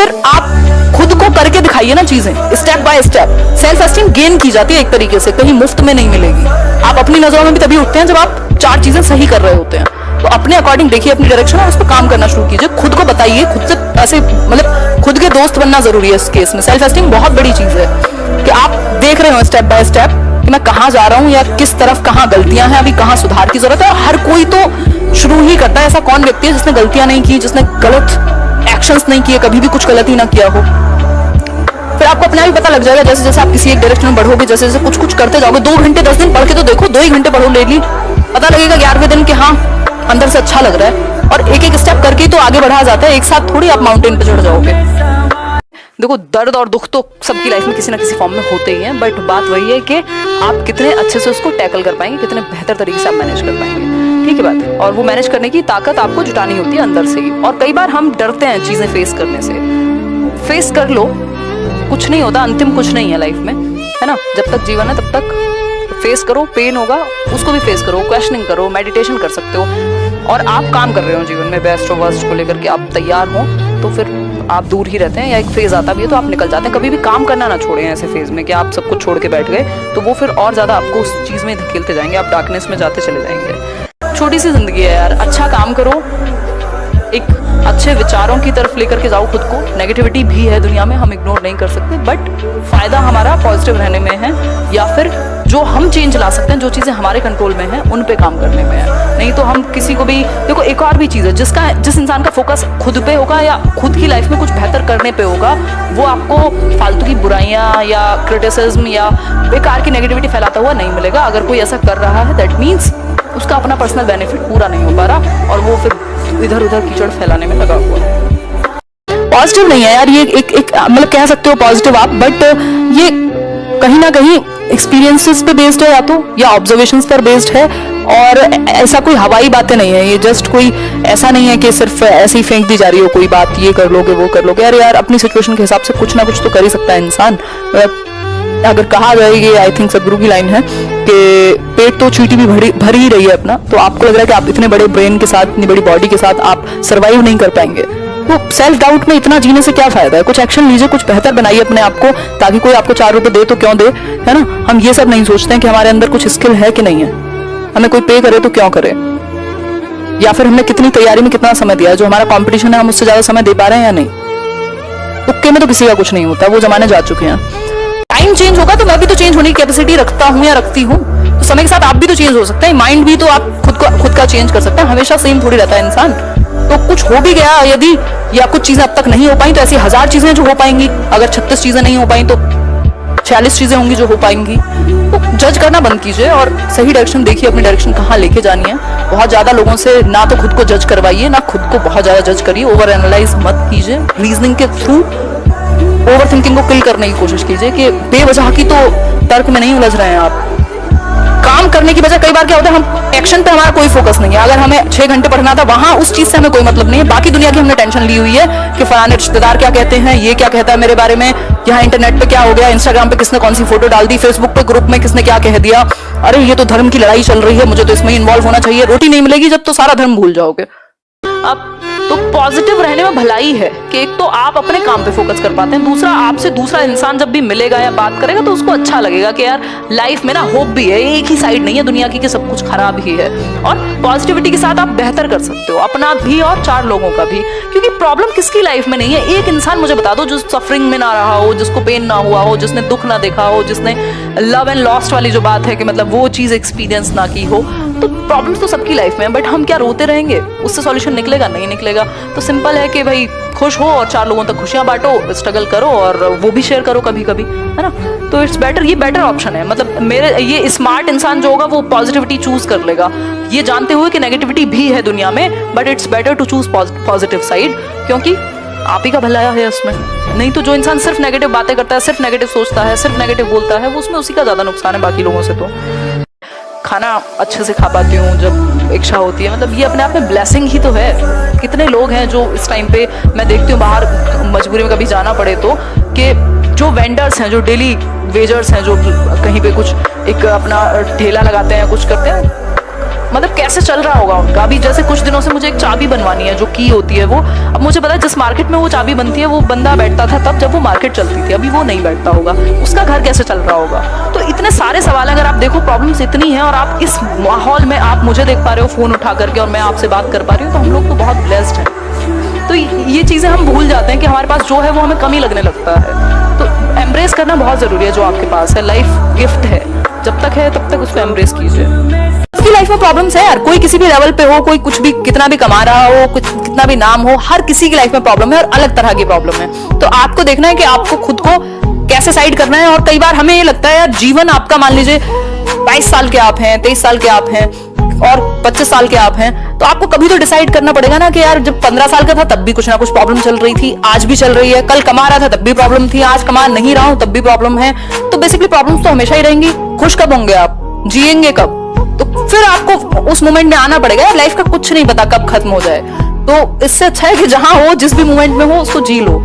फिर आप खुद को करके दिखाइए ना चीजें, step by step. Self esteem gain की जाती है एक तरीके से, कहीं मुफ्त में नहीं मिलेगी। आप अपनी नजरों में भी तभी उठते हैं जब आप 4 चीजें सही कर रहे होते हैं। तो अपने अकॉर्डिंग देखिए अपनी डायरेक्शन और उस पर काम करना शुरू कीजिए। खुद को बताइए, खुद से ऐसे मतलब खुद के दोस्त बनना जरूरी है इस केस में। सेल्फ एस्टीम बहुत बड़ी चीज है कि आप देख रहे हो स्टेप बाय स्टेप कि मैं कहाँ जा रहा हूँ या किस तरफ कहाँ गलतियां हैं, अभी कहाँ सुधार की जरूरत है। हर कोई तो शुरू ही करता है। ऐसा कौन व्यक्ति है जिसने गलतियां नहीं की, जिसने गलत एक्शंस नहीं किए, कभी भी कुछ गलत ही ना किया हो। फिर आपको अपने आप ही पता लग जाएगा, जैसे जैसे आप किसी एक डायरेक्शन में बढ़ोगे, जैसे जैसे कुछ कुछ करते जाओगे। 2 घंटे 10 दिन पढ़ के तो देखो, 2 ही घंटे पढ़ो डेली, पता लगेगा 11वें दिन कि हाँ अंदर से अच्छा लग रहा है। और एक एक स्टेप करके तो आगे बढ़ा जाता है, एक साथ थोड़ी आप माउंटेन पे चढ़ जाओगे। देखो दर्द और दुख तो सबकी लाइफ में किसी ना किसी फॉर्म में होते ही हैं, बट बात वही है कि आप कितने अच्छे से उसको टैकल कर पाएंगे, कितने बेहतर तरीके से आप मैनेज कर पाएंगे। ठीक है बात। और वो मैनेज करने की ताकत आपको जुटानी होती है अंदर से ही। और कई बार हम डरते हैं चीजें फेस करने से। फेस कर लो, कुछ नहीं होता, अंतिम कुछ नहीं है लाइफ में, है ना। जब तक जीवन है तब तक फेस करो, पेन होगा उसको भी फेस करो, क्वेश्चनिंग करो, मेडिटेशन कर सकते हो। और आप काम कर रहे हो जीवन में बेस्ट और वर्स्ट को लेकर के, आप तैयार हो तो फिर आप दूर ही रहते हैं, या एक फेज आता भी है तो आप निकल जाते हैं। कभी भी काम करना ना छोड़ें ऐसे फेज में कि आप सब कुछ छोड़ के बैठ गए, तो वो फिर और ज्यादा आपको उस चीज में धकेलते जाएंगे, आप डार्कनेस में जाते चले जाएंगे। छोटी सी जिंदगी है यार, अच्छा काम करो, एक अच्छे विचारों की तरफ लेकर के जाओ खुद को। नेगेटिविटी भी है दुनिया में, हम इग्नोर नहीं कर सकते, बट फायदा हमारा पॉजिटिव रहने में है, या फिर जो हम चेंज ला सकते हैं, जो चीजें हमारे कंट्रोल में हैं उन पे काम करने में है। नहीं तो हम किसी को भी देखो, एक और भी चीज है, जिस इंसान का फोकस खुद पे होगा या खुद की लाइफ में कुछ बेहतर करने पे होगा, वो आपको फालतू की बुराइयां या क्रिटिसिज्म या बेकार की नेगेटिविटी फैलाता हुआ नहीं मिलेगा। अगर कोई ऐसा कर रहा है दैट मीन्स उसका अपना पर्सनल बेनिफिट पूरा नहीं हो पा रहा और वो फिर इधर उधर कीचड़ फैलाने में लगा हुआ है। पॉजिटिव नहीं है यार ये, एक मतलब कह सकते हो पॉजिटिव आप, बट ये कहीं ना कहीं एक्सपीरियंसेस पे बेस्ड है, या ऑब्जर्वेशंस पर बेस्ड है। और ऐसा कोई हवाई बातें नहीं है ये, जस्ट कोई ऐसा नहीं है कि सिर्फ ऐसे ही फेंक दी जा रही हो कोई बात, ये कर लोगे वो कर लोगे। यार अपनी सिचुएशन के हिसाब से कुछ ना कुछ तो कर ही सकता है इंसान। अगर कहा जाए कि आई थिंक सदगुरु की लाइन है कि पेट तो चींटी भी भर ही रही है अपना, तो आपको लग रहा है कि आप इतने बड़े ब्रेन के साथ, इतनी बड़ी बॉडी के साथ आप सर्वाइव नहीं कर पाएंगे, तो सेल्फ डाउट में इतना जीने से क्या फायदा है। कुछ एक्शन लीजिए, कुछ बेहतर बनाइए अपने आप को, ताकि कोई आपको 4 रुपए दे तो क्यों दे, है ना। हम ये सब नहीं सोचते हैं कि हमारे अंदर कुछ स्किल है कि नहीं है, हमें कोई पे करे तो क्यों करे, या फिर हमने कितनी तैयारी में कितना समय दिया है। जो हमारा कॉम्पिटिशन है हम उससे ज्यादा समय दे पा रहे हैं या नहीं। तुक्के में तो किसी का कुछ नहीं होता, वो जमाने जा चुके हैं। टाइम चेंज होगा तो मैं भी तो चेंज होने की कैपेसिटी रखता हूँ या रखती हूँ, तो समय के साथ आप भी तो चेंज हो सकते हैं। माइंड भी तो आप खुद का चेंज कर सकते हैं, हमेशा सेम थोड़ी रहता है इंसान। तो कुछ हो भी गया यदि, या कुछ चीजें अब तक नहीं हो पाई, तो ऐसी 1000 चीजें जो हो पाएंगी। अगर 36 चीजें नहीं हो पाई तो 46 चीजें होंगी जो हो पाएंगी। तो जज करना बंद कीजिए और सही डायरेक्शन देखिए, अपनी डायरेक्शन कहाँ लेके जानी है। बहुत ज्यादा लोगों से ना तो खुद को जज करवाइए, ना खुद को बहुत ज्यादा जज करिए। ओवर एनालाइज मत कीजिए, रीजनिंग के थ्रू ओवर थिंकिंग को किल करने की कोशिश कीजिए कि बेवजह की तो तर्क में नहीं उलझ रहे हैं आप। काम करने की वजह कई बार क्या होता है, हम एक्शन पे हमारा कोई फोकस नहीं है। अगर हमें 6 घंटे पढ़ना था, वहां उस चीज से हमें कोई मतलब नहीं है। बाकी दुनिया की हमने टेंशन ली हुई है कि फलाने रिश्तेदार क्या कहते हैं, ये क्या कहता है मेरे बारे में, यहाँ इंटरनेट पे क्या हो गया, इंस्टाग्राम पे किसने कौन सी फोटो डाल दी, फेसबुक पे ग्रुप में किसने क्या कह दिया, अरे ये तो धर्म की लड़ाई चल रही है, मुझे तो इसमें इन्वॉल्व होना चाहिए। रोटी नहीं मिलेगी जब तो सारा धर्म भूल जाओगे। अब तो पॉजिटिव रहने में भलाई है कि एक तो आप अपने काम पे फोकस कर पाते हैं, दूसरा आपसे दूसरा इंसान जब भी मिलेगा या बात करेगा तो उसको अच्छा लगेगा कि यार लाइफ में ना होप भी है, एक ही साइड नहीं है दुनिया की कि सब कुछ खराब ही है। और पॉजिटिविटी के साथ आप बेहतर कर सकते हो, अपना भी और 4 लोगों का भी, क्योंकि प्रॉब्लम किसकी लाइफ में नहीं है। एक इंसान मुझे बता दो जो सफरिंग में ना रहा हो, जिसको पेन ना हुआ हो, जिसने दुख ना देखा हो, जिसने लव एंड लॉस्ट वाली जो बात है कि मतलब वो चीज एक्सपीरियंस ना की हो। तो प्रॉब्लम्स तो सबकी लाइफ में है, बट हम क्या रोते रहेंगे, उससे सॉल्यूशन निकलेगा नहीं निकलेगा। तो सिंपल है कि भाई खुश हो और 4 लोगों तक खुशियां बांटो, स्ट्रगल करो और वो भी शेयर करो कभी कभी, है ना। तो इट्स बेटर, ये बेटर ऑप्शन है। मतलब मेरे ये स्मार्ट इंसान जो होगा वो पॉजिटिविटी चूज कर लेगा, ये जानते हुए कि नेगेटिविटी भी है दुनिया में, but it's better to choose positive side, क्योंकि आप ही का भला है उसमें। नहीं तो जो इंसान सिर्फ नेगेटिव बातें करता है, सिर्फ नेगेटिव सोचता है, सिर्फ नेगेटिव बोलता है, वो उसमें उसी का ज्यादा नुकसान है बाकी लोगों से। तो खाना अच्छे से खा पाती हूँ जब इच्छा होती है, मतलब ये अपने आप में ब्लेसिंग ही तो है। कितने लोग हैं जो इस टाइम पे मैं देखती हूँ बाहर मजबूरी में कभी जाना पड़े तो, कि जो वेंडर्स हैं, जो डेली वेजर्स हैं, जो कहीं पे कुछ एक अपना ठेला लगाते हैं, कुछ करते हैं, मतलब कैसे चल रहा होगा उनका। अभी जैसे कुछ दिनों से मुझे एक चाबी बनवानी है, जो की होती है वो, अब मुझे पता है जिस मार्केट में वो चाबी बनती है वो बंदा बैठता था तब जब वो मार्केट चलती थी, अभी वो नहीं बैठता होगा, उसका घर कैसे चल रहा होगा। तो इतने सारे सवाल, अगर आप देखो प्रॉब्लम्स इतनी है और आप इस माहौल में आप मुझे देख पा रहे हो फोन उठा करके और मैं आपसे बात कर पा रही हूँ, तो हम लोग तो बहुत ब्लेस्ड हैं। तो ये चीजें हम भूल जाते हैं कि हमारे पास जो है वो हमें कम ही लगने लगता है। तो एम्ब्रेस करना बहुत जरूरी है जो आपके पास है, लाइफ गिफ्ट है, जब तक है तब तक उसको एम्ब्रेस कीजिए। सबकी लाइफ में प्रॉब्लम्स है यार, कोई किसी भी लेवल पे हो, कोई कुछ भी कितना भी कमा रहा हो, कुछ कितना भी नाम हो, हर किसी की लाइफ में प्रॉब्लम है और अलग तरह की प्रॉब्लम है। तो आपको देखना है कि आपको खुद को कैसे साइड करना है। और कई बार हमें ये लगता है यार जीवन आपका, मान लीजिए 22 साल के आप हैं, 23 साल के आप हैं और 25 साल के आप हैं, तो आपको कभी तो डिसाइड करना पड़ेगा ना कि यार जब 15 साल का था तब भी कुछ ना कुछ प्रॉब्लम चल रही थी, आज भी चल रही है, कल कमा रहा था तब भी प्रॉब्लम थी, आज कमा नहीं रहा हूं तब भी प्रॉब्लम है। तो बेसिकली प्रॉब्लम्स तो हमेशा ही रहेंगी। खुश कब होंगे आप, जिएंगे कब? तो फिर आपको उस मोमेंट में आना पड़ेगा। लाइफ का कुछ नहीं पता कब खत्म हो जाए, तो इससे अच्छा है कि जहां हो, जिस भी मोमेंट में हो, उसको जी लो।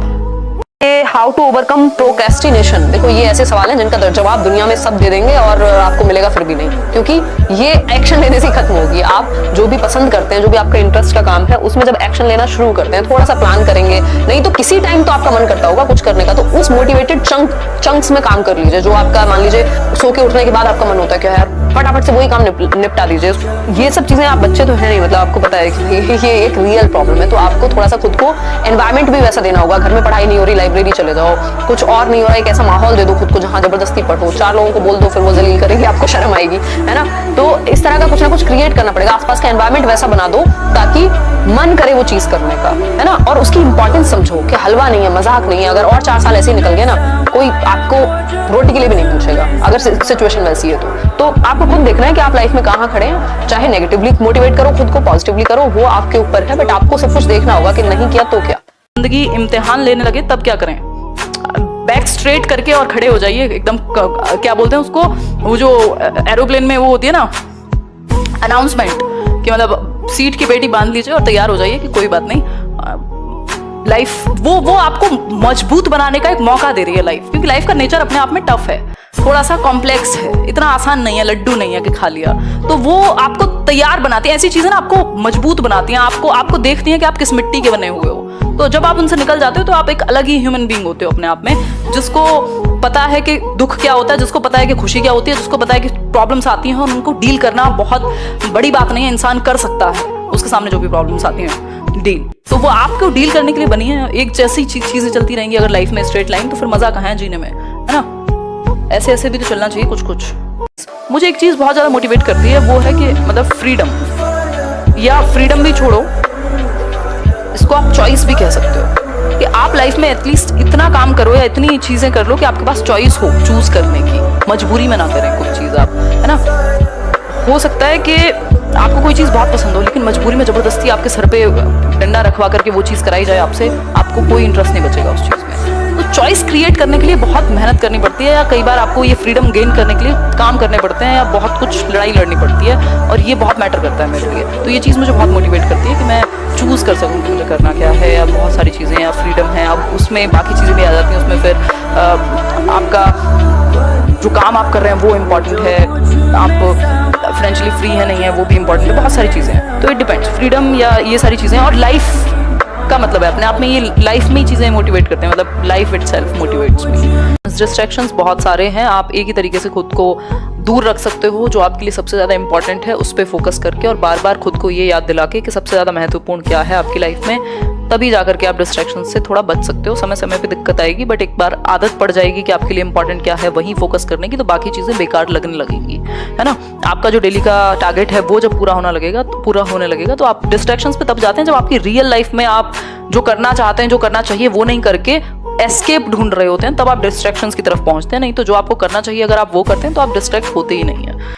How to overcome procrastination. देखो ये ऐसे सवाल हैं जिनका जवाब दुनिया में सब दे देंगे और आपको मिलेगा फिर भी नहीं, क्योंकि ये एक्शन लेने से खत्म होगी। आप जो भी पसंद करते हैं, जो भी आपका इंटरेस्ट का काम है, उसमें जब एक्शन लेना शुरू करते हैं, थोड़ा सा प्लान करेंगे, नहीं तो किसी टाइम तो आपका मन करता होगा कुछ करने का, तो उस मोटिवेटेड चंक्स में काम कर लीजिए। जो आपका मान लीजिए सो के उठने के बाद आपका मन होता है कि यार फटाफट से वही काम निपटा दीजिए। ये सब चीजें, आप बच्चे तो है नहीं, मतलब आपको पता है कि ये एक रियल प्रॉब्लम है। तो आपको थोड़ा सा खुद को एनवायरमेंट भी वैसा देना होगा। घर में पढ़ाई नहीं हो रही, लाइब्रेरी चले जाओ, कुछ और नहीं हो रहा है, एक ऐसा माहौल दे दो खुद को जहां जबरदस्ती पढ़ो। 4 लोगों को बोल दो, फिर वो जलील करेंगे, आपको शर्म आएगी, है ना। तो इस तरह का कुछ ना कुछ क्रिएट करना पड़ेगा। आसपास का एनवायरमेंट वैसा बना दो ताकि मन करे वो चीज करने का, है ना। और उसकी इंपॉर्टेंस समझो कि हलवा नहीं है, मजाक नहीं है। अगर और 4 साल ऐसे ही निकल गए ना, कोई आपको रोटी के लिए भी नहीं पूछेगा अगर सिचुएशन वैसी है। तो आपको खुद देखना है कि आप लाइफ में कहाँ खड़े हैं। चाहे नेगेटिवली मोटिवेट करो खुद को, पॉजिटिवली करो, वो आपके ऊपर है, बट आपको सब कुछ देखना होगा कि नहीं किया तो क्या। जिंदगी इम्तिहान लेने लगे तब क्या करें, बैक स्ट्रेट करके और खड़े हो जाइए एकदम। क्या बोलते हैं उसको, वो जो एरोप्लेन में वो होती है ना अनाउंसमेंट, कि मतलब सीट की पेटी बांध लीजिए और तैयार हो जाइए कि कोई बात नहीं, लाइफ वो आपको मजबूत बनाने का एक मौका दे रही है लाइफ। क्योंकि लाइफ का नेचर अपने आप में टफ है, थोड़ा सा कॉम्प्लेक्स है, इतना आसान नहीं है, लड्डू नहीं है कि खा लिया। तो वो आपको तैयार बनाती है, ऐसी चीजें ना आपको मजबूत बनाती हैं, आपको देखती हैं कि आप किस मिट्टी के बने हुए हो। तो जब आप उनसे निकल जाते हो तो आप एक अलग ही ह्यूमन बीइंग होते हो अपने आप में, जिसको पता है कि दुख क्या होता है, जिसको पता है कि खुशी क्या होती है, जिसको पता है कि प्रॉब्लम्स आती हैं और उनको डील करना बहुत बड़ी बात नहीं है, इंसान कर सकता है उसके सामने जो भी प्रॉब्लम्स आती हैं डील। तो वो आपको डील करने के लिए बनी है। एक जैसी चीजें चलती रहेंगी अगर लाइफ में स्ट्रेट लाइन, तो फिर मजा कहाँ है जीने में, है ना। ऐसे ऐसे भी तो चलना चाहिए कुछ। मुझे एक चीज बहुत ज्यादा मोटिवेट करती है, वो है कि मतलब फ्रीडम, या फ्रीडम भी छोड़ो, इसको आप चॉइस भी कह सकते हो, कि आप लाइफ में एटलीस्ट इतना काम करो या इतनी चीजें कर लो कि आपके पास चॉइस हो चूज करने की, मजबूरी में ना करें कोई चीज आप, है ना। हो सकता है कि आपको कोई चीज बहुत पसंद हो, लेकिन मजबूरी में जबरदस्ती आपके सर पे डंडा रखवा करके वो चीज कराई जाए आपसे, आपको कोई इंटरेस्ट नहीं बचेगा उस चीज में। तो चॉइस क्रिएट करने के लिए बहुत मेहनत करनी पड़ती है, या कई बार आपको ये फ्रीडम गेन करने के लिए काम करने पड़ते हैं, या बहुत कुछ लड़ाई लड़नी पड़ती है, और ये बहुत मैटर करता है मेरे लिए। तो ये चीज़ मुझे बहुत मोटिवेट करती है कि मैं चूज़ कर सकूँ कि मुझे करना क्या है, या बहुत सारी चीज़ें, या फ्रीडम है, अब उसमें बाकी चीज़ें भी आ जाती हैं उसमें। फिर आपका जो काम आप कर रहे हैं वो इम्पॉर्टेंट है, आप फाइनेंशियली फ्री है नहीं है वो भी इम्पॉर्टेंट है, बहुत सारी चीज़ें हैं। तो इट डिपेंड्स, फ्रीडम या ये सारी चीज़ें। और लाइफ का मतलब है अपने आप में, ये लाइफ में ही चीज़ें मोटिवेट करते हैं, मतलब life itself motivates me. Distractions बहुत सारे हैं, आप एक ही तरीके से खुद को दूर रख सकते हो जो आपके लिए सबसे ज़्यादा इंपॉर्टेंट है, उस पर फोकस करके, और बार बार खुद को ये याद दिला के कि सबसे ज़्यादा महत्वपूर्ण क्या है आपकी लाइफ में। तभी जाकर के आप डिस्ट्रैक्शन से थोड़ा बच सकते हो। समय समय पे दिक्कत आएगी, बट एक बार आदत पड़ जाएगी कि आपके लिए इंपॉर्टेंट क्या है, वहीं फोकस करने की, तो बाकी चीज़ें बेकार लगने लगेंगी, है ना। आपका जो डेली का टारगेट है वो जब पूरा होने लगेगा तो आप डिस्ट्रैक्शंस पे तब जाते हैं जब आपकी रियल लाइफ में आप जो करना चाहते हैं, जो करना चाहिए वो नहीं करके एस्केप ढूंढ रहे होते हैं, तब आप डिस्ट्रैक्शंस की तरफ पहुंचते हैं। नहीं तो जो आपको करना चाहिए अगर आप वो करते हैं तो आप डिस्ट्रैक्ट होते ही नहीं है।